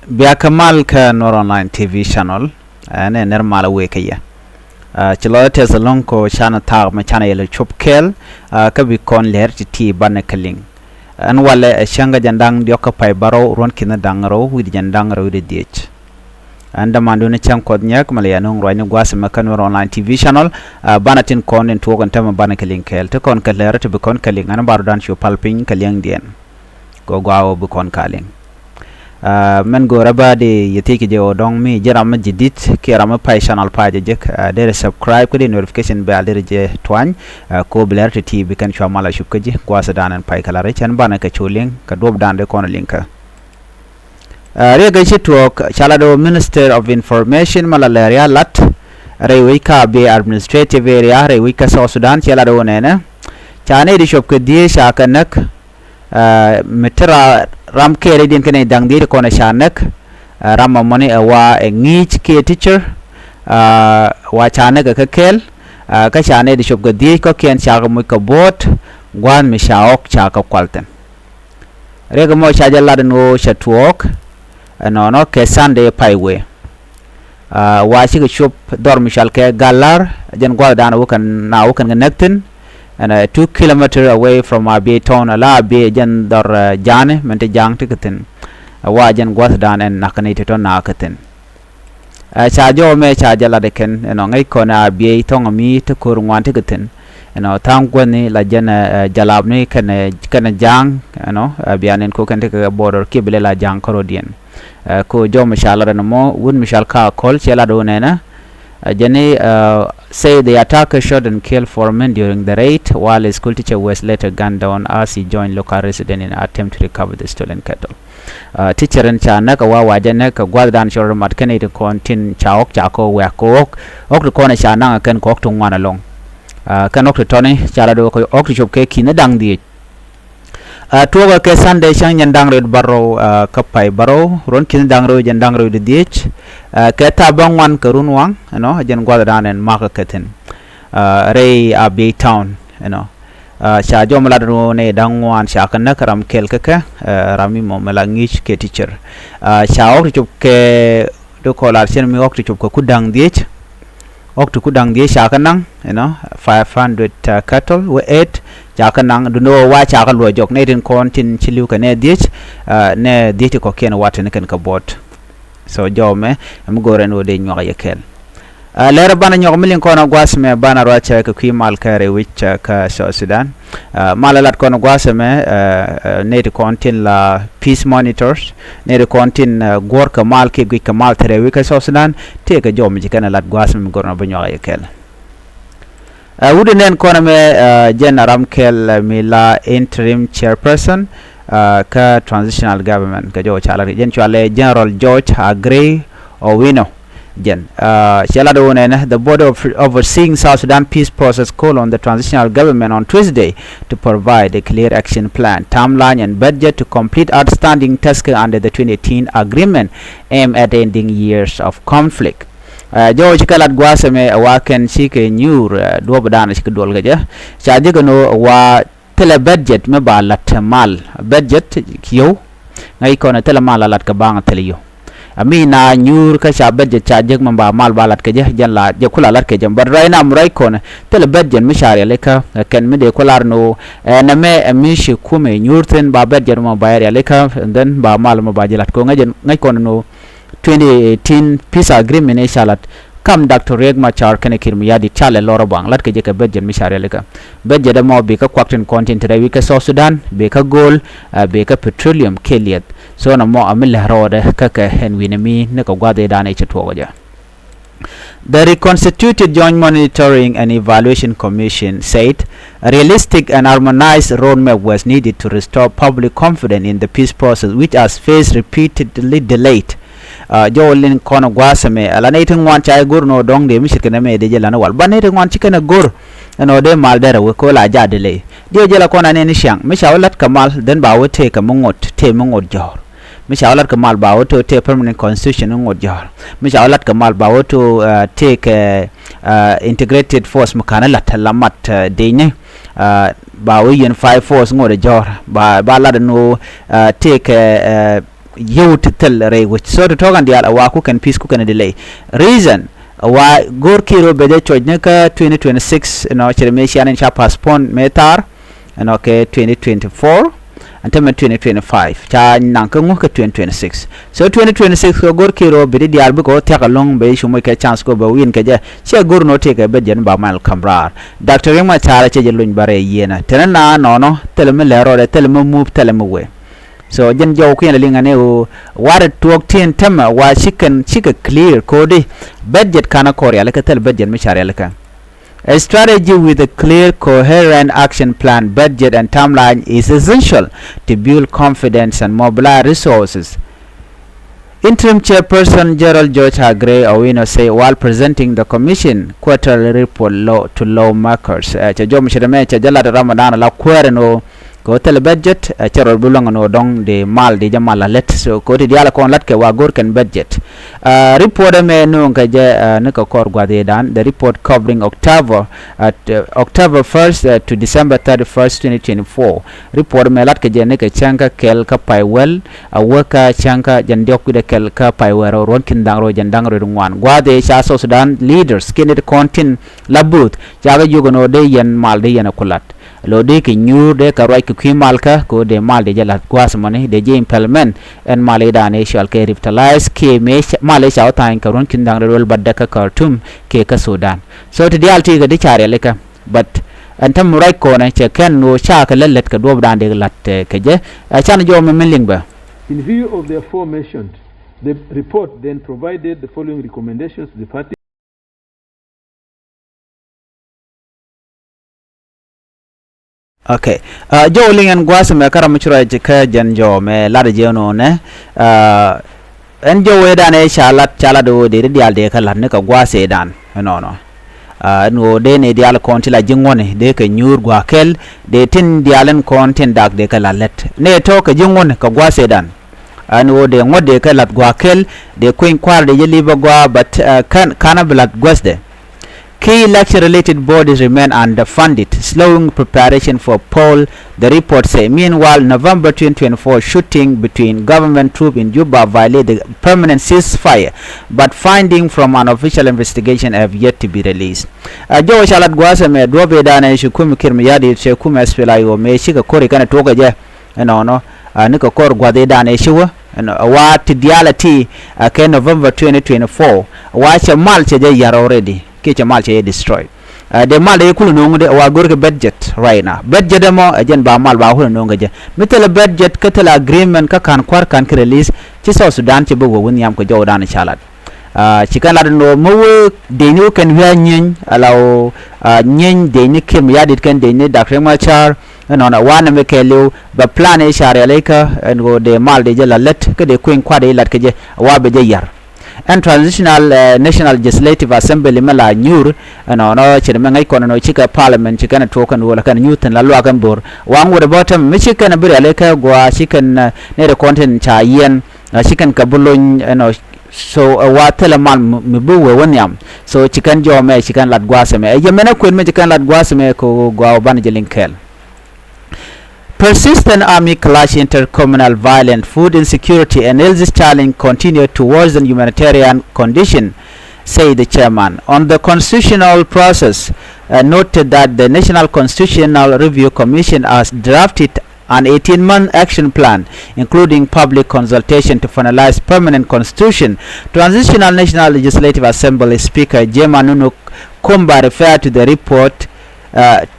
Biakamal ka Nuer online TV channel ne normal we kaya chilo tes long ko chana tag ma chana yelo chup kel ka bi kon ler ti ban kaling an wala shanga jandang dioka pai baro ron kina dangro wid jandang ro de dhieec anda mandu ne cham kod nyak malaya nong roine gwas ma kan Nuer online TV channel banatin kon en to kon tam ban kaling kel to kon ka ler to bi kon kaling an baru dan chu palping kaling dien go gwawo bi kon kaling men go raba de yetiki je odong mi jerama jidit ki rama pai channel page jek de subscribe ko de notification bell de je twany ko bler ti bi kan chamala shupkaji kwasa danan pai kala re chan bana ka choling ka dob dan de kono linka re ga chitok chala do Minister of Information malalaria lat re wika be administrative area re wika South Sudan chala do nena chane di shop ke die shakanak metra ram kere din kene dang dir kona shanak ram mone wa ngich ke teacher wa chanak ka kel ka chane di shop gadi ko ken chaga mu ka bot gwan mi shaok chaka kwalten rega mo chaja laden o shatwok no ke sande paiwe wa shi shop dor mi shal ke galar jen gwa dan wukan na wukan nekten and 2 kilometer away from our bay town ala be jan dar jane mente jang tikatin wa jan gwas dan en nakani to nakatin cha jo me cha jala de ken no ngai kona be tong mi to kur ngwan tikatin no tam gwani la jan jalab ni ken jang no bianen ko kan te border kibele la jang korodien ko jo mishala no mo wun mishal ka kol chela do nena Jane say the attacker shot and killed 4 men during the raid, while a school teacher was later gunned down as he joined local residents in an attempt to recover the stolen cattle. Teacher and Chanak wa Janek Guadan Shore Matkane to contin Chaok Chako Wakok, Ok the corner Shanang can cock to one along. Canok to Tony, Charado Ok to shop cake in a dung dhieec. Tuoga ke Sunday shang yandang red baro kapai baro ron kin dang ro yandang ro de dhieec ke tabang wan karun wang no jen gwadan en maka keten rei abi town sha jom ladro ne dang wan sha kan karam kel kaka rami mo melangich ke teacher sha ok chup ke do kolar chen mi ok chup ko kudang dhieec ok to kudang dhieec sha kanang 500 cattle we 8 chakanang duno wa chaka lo jok ne din kon tin chilu ka ne dhieec ne dhieec ko ken waten ken ka bot so jome am gore no de nyoga yekel lera bana nyog milin kono gwas me bana rocha ka kwi mal kare wich ka South Sudan malalat kono gwas me ne de kontin la peace monitors ne de kontin gor ka mal ke gwi ka mal tere wi ka South Sudan te ka jom ji kana lat gwas me gorno ba nyoga yekel wudenen kono me General Kel Mila interim chairperson ka transitional government ka jo chala jen chale General George Agree Owino jen chala do ne the board of overseeing South Sudan peace process called on the transitional government on Tuesday to provide a clear action plan, timeline and budget to complete outstanding tasks under the 2018 agreement aimed at ending years of conflict. George kalat gwasa me waken sike nyur do badana sike dol gaja chaje gano wa tele budget me balat mal budget kiyo ngai kona tele mal lat ka bang tele yo amina nyur ka cha budget chaje mamba mal balat ka je janla je kula lat ka jam bar raina murai kona tele budget me share leka ken me de kular no na me mi shi kume nyurten ba budget mo bayar leka and then ba mal mo ba jelat ko ngai kona no 2018 peace agreement e shalat kam Dr. Riek Machar kene kirmiyadi chale loro bang lat ke jeka budget mi share leka budget mo be ka kwakten content re wika South Sudan be ka gold be ka petroleum keliet so na mo amil rode ka hen winemi ne ko gwade dane chetwo ja. The reconstituted Joint Monitoring and Evaluation Commission said a realistic and harmonized roadmap was needed to restore public confidence in the peace process, which has faced repeatedly delayed. Jolin kono gwasame ala neitin wan chai gur no dong de mishir kana me de jela no wal banete wan chikana gur no de mal dere we ko la ja de le de jela kona ne ni shang mi shawalat kamal den ba wote ka mungot te mungot jor mi shawalat kamal ba woto te permanent constitution ngot jor mi shawalat kamal ba woto take integrated force mukana latalamat de ne ba we yen 5 force ngode jor ba la no take youth tel re which so to talk and dia wa ku kan peace ku kan delay reason wa gor kiro bede chojne ka 2026 no chere sian cha postpone metar no ke 2024 until 2025 cha nang ka ngu ka 2026 so 2026 ko gor kiro bede dial bu ko ta long be shumo ke chance ko ba win ke je che gor no te ke be jen ba mal kamrar dr yema cha che je luñ bare yena tenana no telme lero de telme move telme we so jen jow ko linga ne o wara tuok tin tema wa chika clear kodi budget kana korea la ka tel budget mi chare la ka a strategy with a clear coherent action plan budget and timeline is essential to build confidence and mobilize resources. Interim Chairperson Gerald George Agre Owino say while presenting the Commission quarterly report to lawmakers cha jom shirame cha jala Ramadan la kwereno ko tel budget charol bulong no dong de mal de jamala let so ko ti diala kon lat ke wa gor ken budget report me no ka je ne ko kor gwa de dan the report covering October 1st to December 31st 2024 report me lat ke je ne ke chanka kel ka paiwel awaka chanka jandok de kel ka paiwero ron kin dangro jandangro ngwan gwa de cha so Sudan leaders kinit kontin labut jaga yugo de yen mal de yen kulat lo de ki nyur de ka roy ki malka ko de mal de jalat gwas mane de je implement en male da ne shal ke revitalize ke me male shaw tan ka ron kin dang rol badda ka Khartoum ke ka Sudan so to dialti ga de chare leka but antam right ko na che ken no cha ka lelet ka dob dan de lat ke je chan jo me lingba. In view of the aforementioned, the report then provided the following recommendations to the party. Okay. Jo lingen gwas me karam chura ka jan jo me la de no ne en jo we dan e chala do de dial de kala ne ka gwase dan no no de ne dial konti la jingone de ka nyur gwa kel de tin dialen konten dak de kala let ne to ka jingone ka gwase dan no de ngode ka lat gwa kel de kuin kwar de liba gwa but kana blat gwasde. Key election-related bodies remain underfunded, slowing preparation for poll, the report says. Meanwhile, November 2024 shooting between government troops in Juba violated the permanent ceasefire, but findings from an official investigation have yet to be released. Jo shalat gwasa me dobe dana shukumi kirmiyadi shukumi espelayo me shika kori kana toka je no nika kor gwade dana shuwa wa tidiality ke November 2024 wa cha mal che je yar already ke chamal che destroy de mal de kulu no ngode wa gorge budget right now budget mo ajen ba mal ba hulu no ngaje mitel budget katel agreement ka kan kwar kan release ci so Sudan ci bogo won yam ko jawdan chalat ci kan la no mo de ni kan wi nyen alaw nyen de ni kem yadit kan de ni dakre ma char no na wana me kelu ba plan e share leka ngo de mal de jala let ke de kuin kwade lat ke je wa be je yar and transitional national legislative assembly mala nyur no chirme ngai kono no chika parliament chika na token wala kan nyutan la lwa kan bor wangu de bottom mi chika na bire leka gwa chicken ne de content cha yen chicken kabulon no so wa telemal mi bu we wonyam so chicken jo me chicken lat gwa se me yemena kwen me chicken lat gwa se me ko gwa ban jelinkel. Persistent army clash, intercommunal violence, food insecurity, and health challenge continue to worsen humanitarian condition, say the chairman. On the constitutional process, noted that the National Constitutional Review Commission has drafted an 18-month action plan, including public consultation to finalize permanent constitution. Transitional National Legislative Assembly Speaker Jema Nunu Kumba referred to the report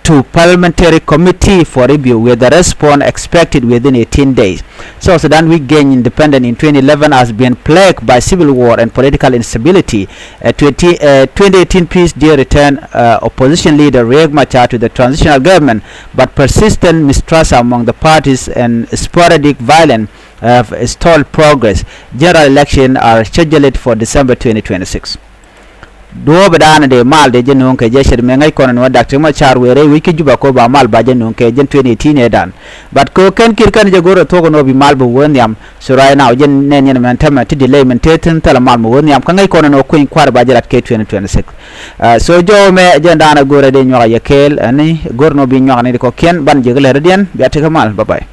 to parliamentary committee for review with the response expected within 18 days. So Sudan, we gained independence in 2011, has been plagued by civil war and political instability. 2018 peace deal returned opposition leader Riek Machar to the transitional government, but persistent mistrust among the parties and sporadic violence have stalled progress. General elections are scheduled for December 2026. do badana de mal de jenun ke jesher me ngai kono no dakte ma char were wiki juba ko ba mal ba jenun ke jen 2018 dan but ko ken kir kan je goro to no bi mal bo won yam surai na jen nen yen men tama ti delay men teten tala mal mo won yam kan ngai kono no ko kwar ba jerat ke 2026 so jo me jen dana gore de nyoya yekel ani gorno bi nyoya ne ko ken ban jegle redien bi atika mal bye bye.